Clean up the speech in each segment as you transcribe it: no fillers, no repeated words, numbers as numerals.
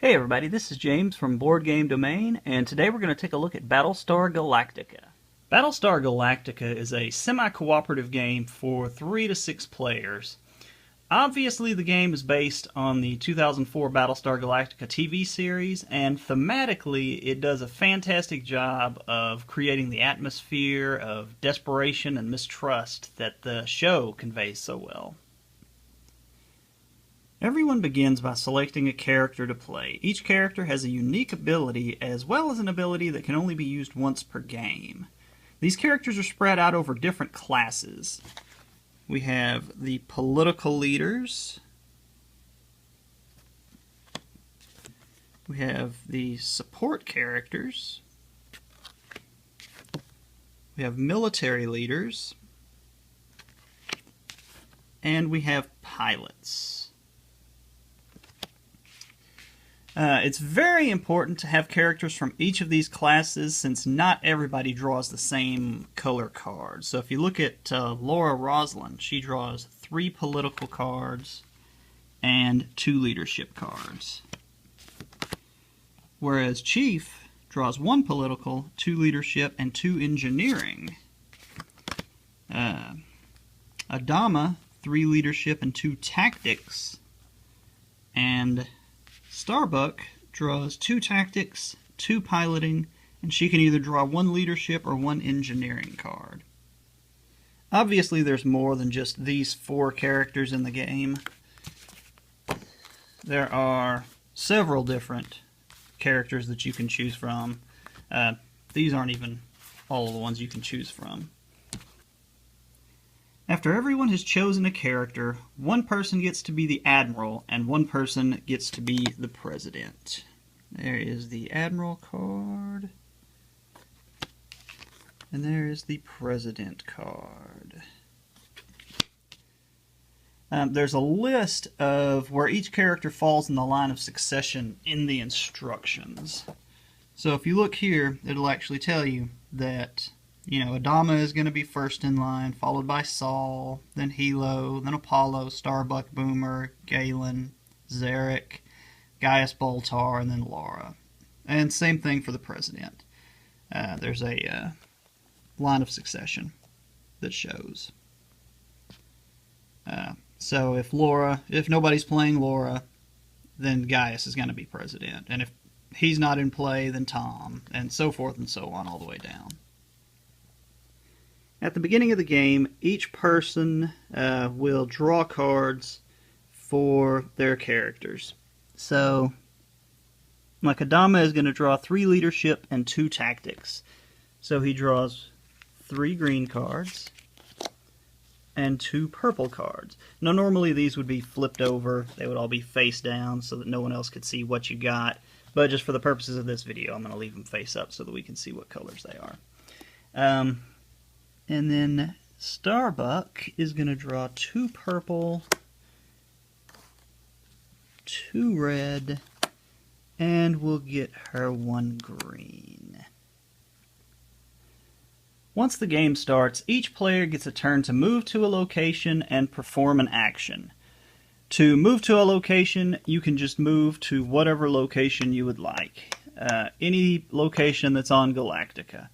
Hey everybody, this is James from Board Game Domain, and today we're going to take a look at Battlestar Galactica. Battlestar Galactica is a semi-cooperative game for 3 to 6 players. Obviously, the game is based on the 2004 Battlestar Galactica TV series, and thematically, it does a fantastic job of creating the atmosphere of desperation and mistrust that the show conveys so well. Everyone begins by selecting a character to play. Each character has a unique ability, as well as an ability that can only be used once per game. These characters are spread out over different classes. We have the political leaders. We have the support characters. We have military leaders. And we have pilots. It's very important to have characters from each of these classes since not everybody draws the same color cards. So if you look at Laura Roslin, she draws 3 political cards and 2 leadership cards. Whereas Chief draws 1 political, 2 leadership, and 2 engineering. Adama, 3 leadership and 2 tactics. And Starbuck draws 2 tactics, 2 piloting, and she can either draw 1 leadership or 1 engineering card. Obviously, there's more than just these 4 characters in the game. There are several different characters that you can choose from. These aren't even all of the ones you can choose from. After everyone has chosen a character, one person gets to be the Admiral, and one person gets to be the President. There is the Admiral card, and there is the President card. There's a list of where each character falls in the line of succession in the instructions. So if you look here, it'll actually tell you that Adama is going to be first in line, followed by Saul, then Hilo, then Apollo, Starbuck, Boomer, Galen, Zarek, Gaius Boltar, and then Laura. And same thing for the President. There's a line of succession that shows. So if nobody's playing Laura, then Gaius is going to be President. And if he's not in play, then Tom, and so forth and so on all the way down. At the beginning of the game, each person will draw cards for their characters. So, like Adama is going to draw 3 leadership and 2 tactics. So he draws 3 green cards and 2 purple cards. Now normally these would be flipped over. They would all be face down so that no one else could see what you got. But just for the purposes of this video, I'm going to leave them face up so that we can see what colors they are. And then Starbuck is going to draw 2 purple, 2 red, and we'll get her 1 green. Once the game starts, each player gets a turn to move to a location and perform an action. To move to a location, you can just move to whatever location you would like. Any location that's on Galactica.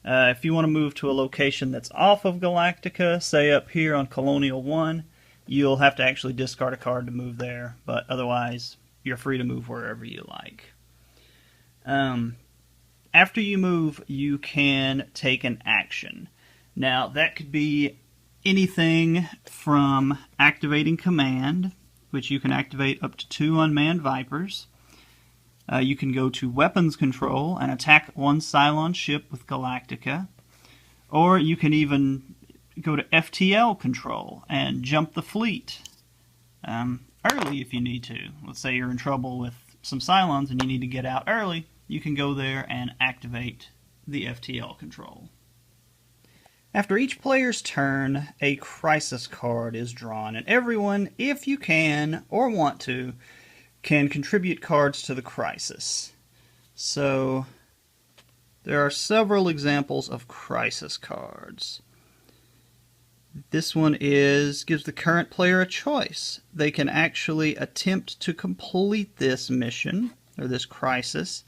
If you want to move to a location that's off of Galactica, say up here on Colonial 1, you'll have to actually discard a card to move there, but otherwise you're free to move wherever you like. After you move, you can take an action. Now, that could be anything from activating command, which you can activate up to 2 unmanned Vipers. You can go to weapons control and attack 1 Cylon ship with Galactica. Or you can even go to FTL control and jump the fleet early if you need to. Let's say you're in trouble with some Cylons and you need to get out early. You can go there and activate the FTL control. After each player's turn, a crisis card is drawn, and everyone, if you can or want to, can contribute cards to the crisis. So there are several examples of crisis cards. This one gives the current player a choice. They can actually attempt to complete this mission, or this crisis.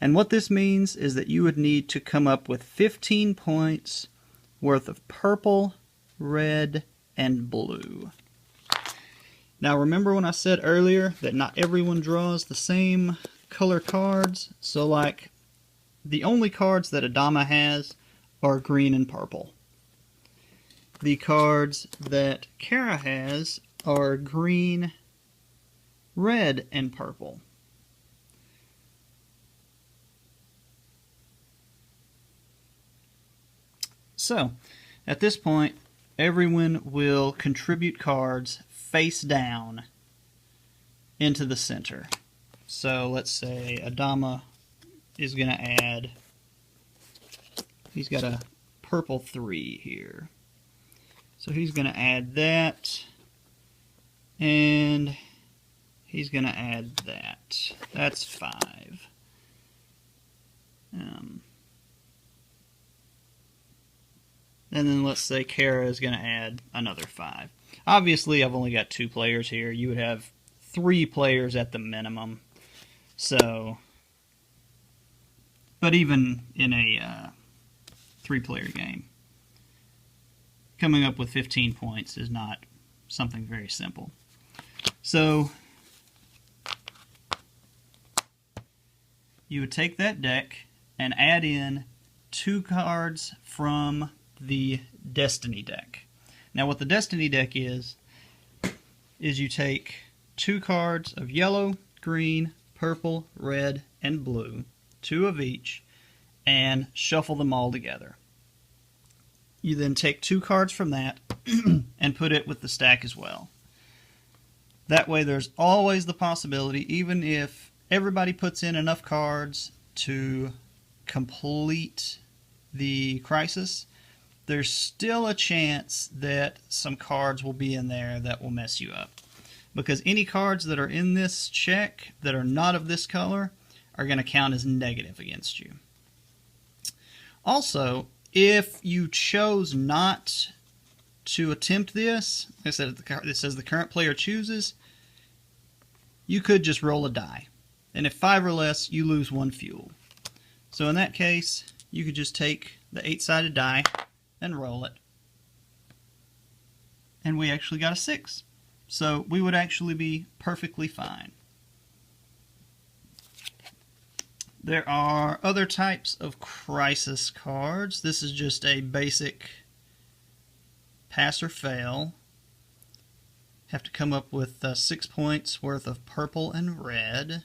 And what this means is that you would need to come up with 15 points worth of purple, red, and blue. Now remember when I said earlier that not everyone draws the same color cards? So like, the only cards that Adama has are green and purple. The cards that Kara has are green, red, and purple. So, at this point, everyone will contribute cards face down into the center. So, let's say Adama is going to add, he's got a purple 3 here. So he's going to add that, and he's going to add that. That's 5. And then let's say Kara is going to add another 5. Obviously, I've only got 2 players here. You would have 3 players at the minimum. So, but even in a 3-player game, coming up with 15 points is not something very simple. So, you would take that deck and add in 2 cards from the Destiny deck. Now what the Destiny deck is you take 2 cards of yellow, green, purple, red, and blue, 2 of each, and shuffle them all together. You then take 2 cards from that and put it with the stack as well. That way there's always the possibility, even if everybody puts in enough cards to complete the crisis, there's still a chance that some cards will be in there that will mess you up. Because any cards that are in this check that are not of this color are going to count as negative against you. Also, if you chose not to attempt this, like I said, it says the current player chooses, you could just roll a die. And if 5 or less, you lose 1 fuel. So in that case, you could just take the 8-sided die and roll it. And we actually got a 6. So we would actually be perfectly fine. There are other types of crisis cards. This is just a basic pass or fail. Have to come up with 6 points worth of purple and red.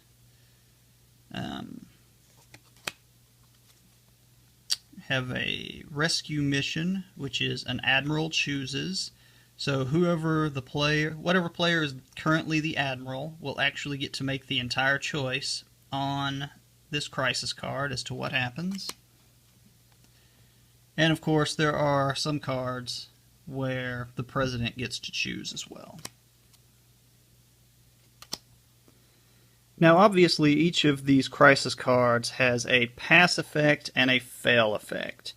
Have a rescue mission, which is an admiral chooses. So whatever player is currently the admiral will actually get to make the entire choice on this crisis card as to what happens. And of course there are some cards where the president gets to choose as well. Now obviously each of these crisis cards has a pass effect and a fail effect.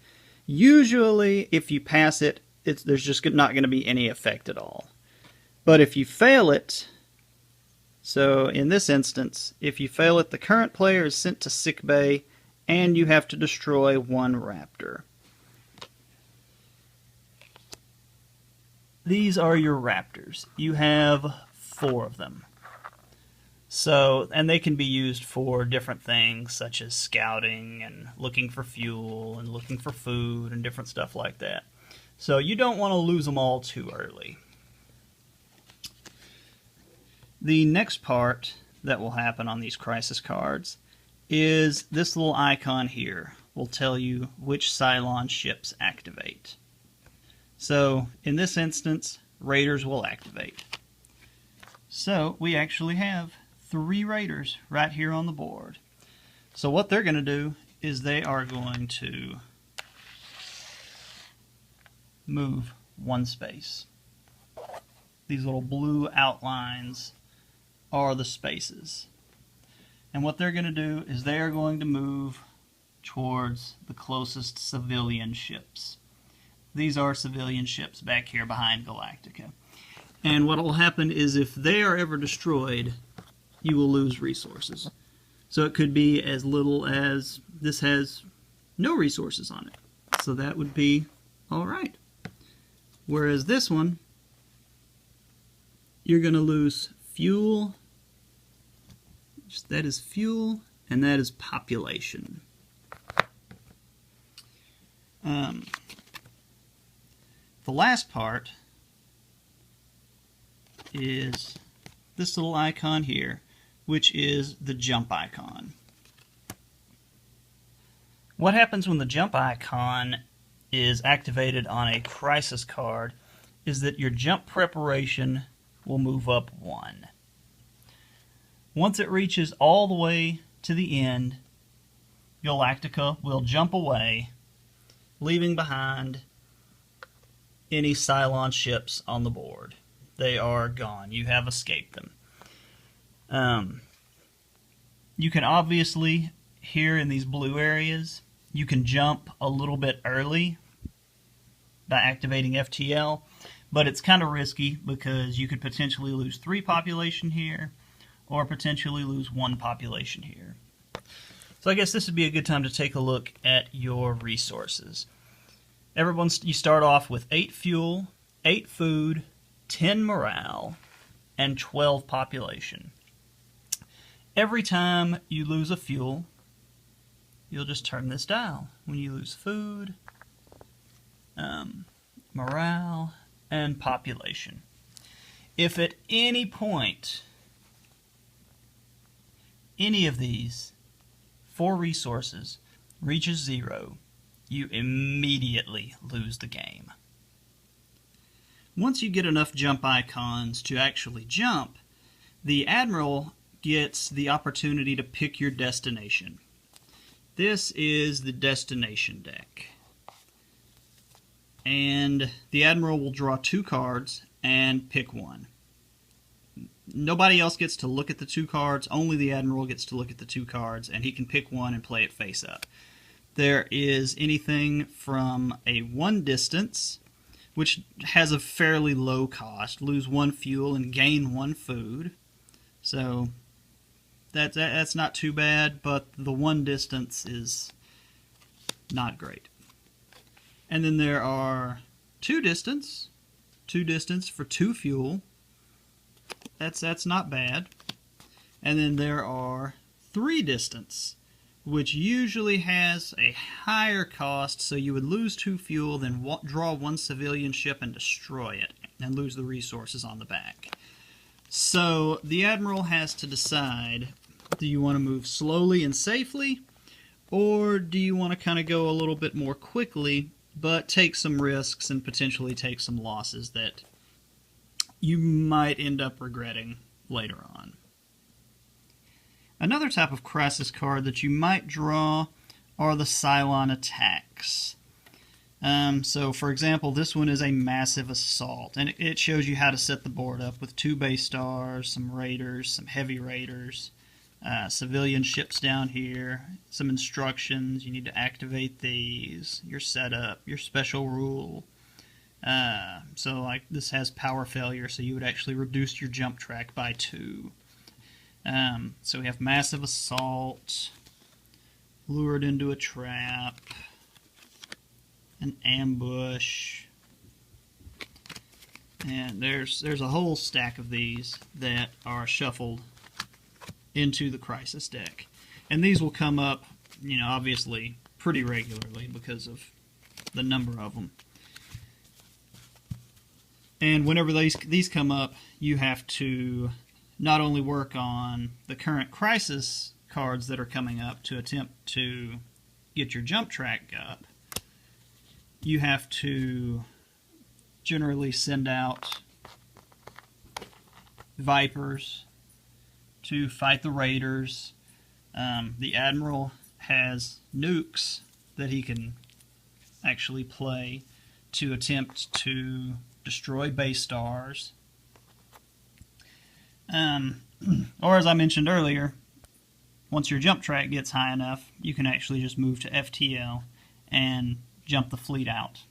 Usually if you pass it, there's just not going to be any effect at all. But if you fail it, so in this instance, if you fail it, the current player is sent to sickbay and you have to destroy 1 raptor. These are your raptors. You have 4 of them. So, and they can be used for different things such as scouting and looking for fuel and looking for food and different stuff like that. So you don't want to lose them all too early. The next part that will happen on these crisis cards is this little icon here will tell you which Cylon ships activate. So in this instance, Raiders will activate. So we actually have 3 Raiders right here on the board. So what they're going to do is they are going to move 1 space. These little blue outlines are the spaces. And what they're going to do is they are going to move towards the closest civilian ships. These are civilian ships back here behind Galactica. And what will happen is if they are ever destroyed, you will lose resources. So it could be as little as this has no resources on it. So that would be all right. Whereas this one, you're going to lose fuel. That is fuel, and that is population. The last part is this little icon here, which is the jump icon. What happens when the jump icon is activated on a crisis card is that your jump preparation will move up 1. Once it reaches all the way to the end, Galactica will jump away, leaving behind any Cylon ships on the board. They are gone. You have escaped them. You can obviously, here in these blue areas, you can jump a little bit early by activating FTL, but it's kind of risky because you could potentially lose 3 population here, or potentially lose 1 population here. So I guess this would be a good time to take a look at your resources. You start off with 8 fuel, 8 food, 10 morale, and 12 population. Every time you lose a fuel, you'll just turn this dial. When you lose food, morale, and population. If at any point any of these 4 resources reaches 0, you immediately lose the game. Once you get enough jump icons to actually jump, the Admiral gets the opportunity to pick your destination. This is the destination deck. And the Admiral will draw 2 cards and pick one. Nobody else gets to look at the 2 cards, only the Admiral gets to look at the 2 cards, and he can pick one and play it face up. There is anything from a 1 distance, which has a fairly low cost, lose 1 fuel and gain 1 food. So that's not too bad, but the 1 distance is not great. And then there are 2 distance for 2 fuel. That's not bad. And then there are 3 distance, which usually has a higher cost, so you would lose 2 fuel, then draw 1 civilian ship and destroy it, and lose the resources on the back. So the Admiral has to decide, do you want to move slowly and safely, or do you want to kind of go a little bit more quickly, but take some risks and potentially take some losses that you might end up regretting later on. Another type of crisis card that you might draw are the Cylon attacks. So for example, this one is a massive assault, and it shows you how to set the board up with 2 base stars, some raiders, some heavy raiders, civilian ships down here, some instructions. You need to activate these, your setup, your special rule. So like this has power failure, so you would actually reduce your jump track by 2. So we have massive assault, lured into a trap, an ambush, and there's a whole stack of these that are shuffled into the crisis deck. And these will come up, obviously pretty regularly because of the number of them. And whenever these come up, you have to not only work on the current crisis cards that are coming up to attempt to get your jump track up, you have to generally send out Vipers to fight the raiders. The Admiral has nukes that he can actually play to attempt to destroy base stars. Or as I mentioned earlier, once your jump track gets high enough, you can actually just move to FTL and jump the fleet out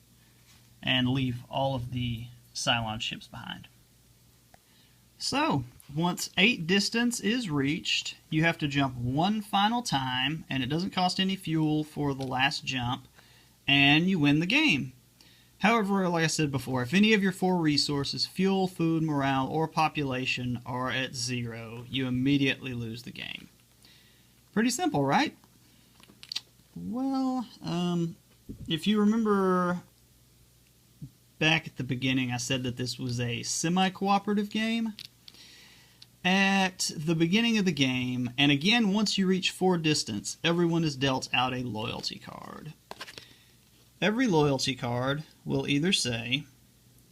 and leave all of the Cylon ships behind. So, Once 8 distance is reached, you have to jump one final time, and it doesn't cost any fuel for the last jump, and you win the game. However, like I said before, if any of your 4 resources, fuel, food, morale, or population, are at 0, you immediately lose the game. Pretty simple, right? Well, if you remember back at the beginning, I said that this was a semi-cooperative game. At the beginning of the game, and again once you reach 4 distance, everyone is dealt out a loyalty card. Every loyalty card will either say,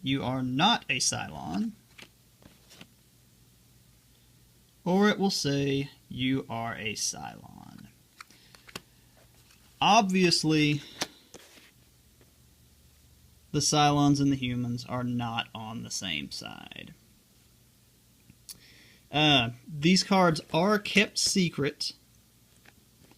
you are not a Cylon, or it will say, you are a Cylon. Obviously, the Cylons and the humans are not on the same side. These cards are kept secret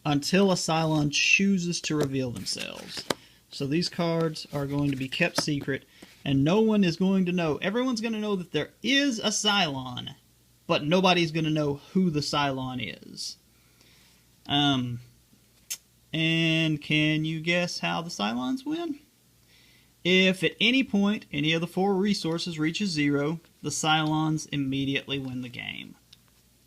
until a Cylon chooses to reveal themselves. So these cards are going to be kept secret, and no one is going to know. Everyone's going to know that there is a Cylon, but nobody's going to know who the Cylon is. And can you guess how the Cylons win? If at any point any of the 4 resources reaches 0, the Cylons immediately win the game.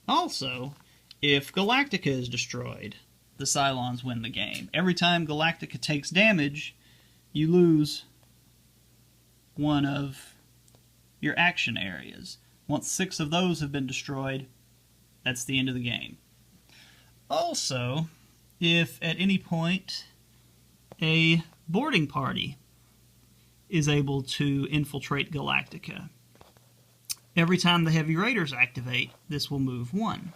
Also, if Galactica is destroyed, the Cylons win the game. Every time Galactica takes damage, you lose one of your action areas. Once 6 of those have been destroyed, that's the end of the game. Also, if at any point a boarding party is able to infiltrate Galactica, every time the Heavy Raiders activate, this will move 1.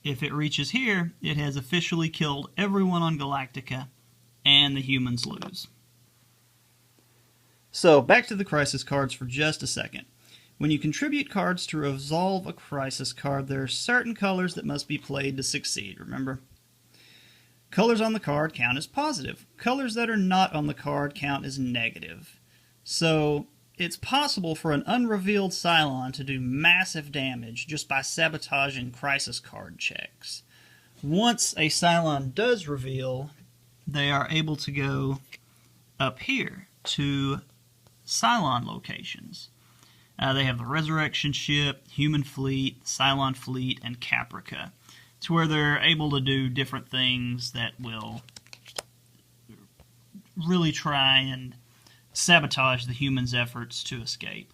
If it reaches here, it has officially killed everyone on Galactica, and the humans lose. So, back to the crisis cards for just a second. When you contribute cards to resolve a crisis card, there are certain colors that must be played to succeed, remember? Colors on the card count as positive. Colors that are not on the card count as negative. So, it's possible for an unrevealed Cylon to do massive damage just by sabotaging crisis card checks. Once a Cylon does reveal, they are able to go up here to Cylon locations. They have the Resurrection Ship, Human Fleet, Cylon Fleet, and Caprica. It's where they're able to do different things that will really try and sabotage the humans' efforts to escape.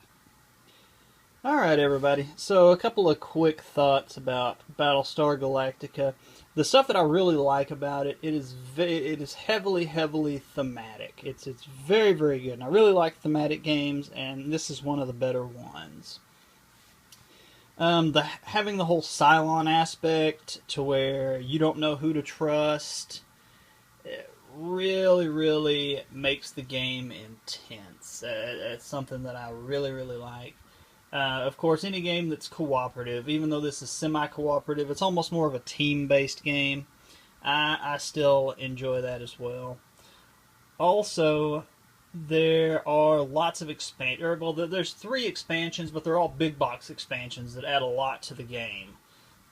Alright everybody, so a couple of quick thoughts about Battlestar Galactica. The stuff that I really like about it, it is heavily thematic. It's very, very good. And I really like thematic games, and this is one of the better ones. Having the whole Cylon aspect to where you don't know who to trust, it really makes the game intense. It's something that I really like. Of course, any game that's cooperative, even though this is semi-cooperative, it's almost more of a team-based game. I still enjoy that as well. Also, there are lots of expansions. Well, there's 3 expansions, but they're all big box expansions that add a lot to the game.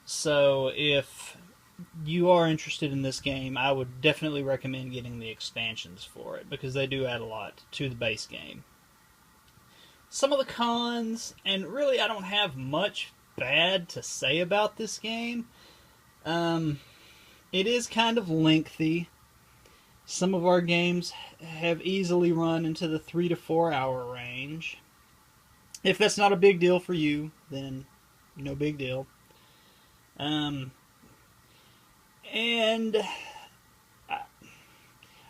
So, if you are interested in this game, I would definitely recommend getting the expansions for it, because they do add a lot to the base game. Some of the cons, and really I don't have much bad to say about this game. It is kind of lengthy. Some of our games have easily run into the 3 to 4 hour range. If that's not a big deal for you, then no big deal. And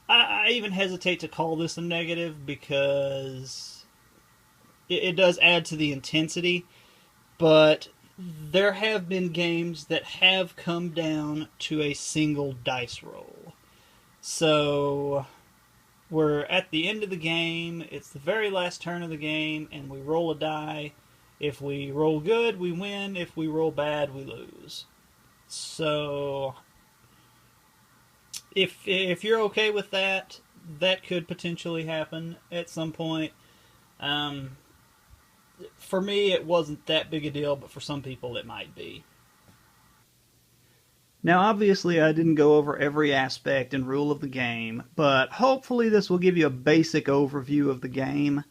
I even hesitate to call this a negative because it does add to the intensity, but there have been games that have come down to a single dice roll. So, we're at the end of the game, it's the very last turn of the game, and we roll a die. If we roll good, we win. If we roll bad, we lose. So, if you're okay with that, that could potentially happen at some point. For me, it wasn't that big a deal, but for some people it might be. Now, obviously, I didn't go over every aspect and rule of the game, but hopefully this will give you a basic overview of the game.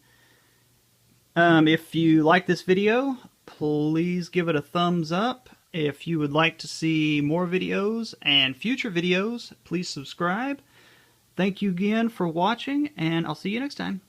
If you like this video, please give it a thumbs up. If you would like to see more videos and future videos, please subscribe. Thank you again for watching, and I'll see you next time.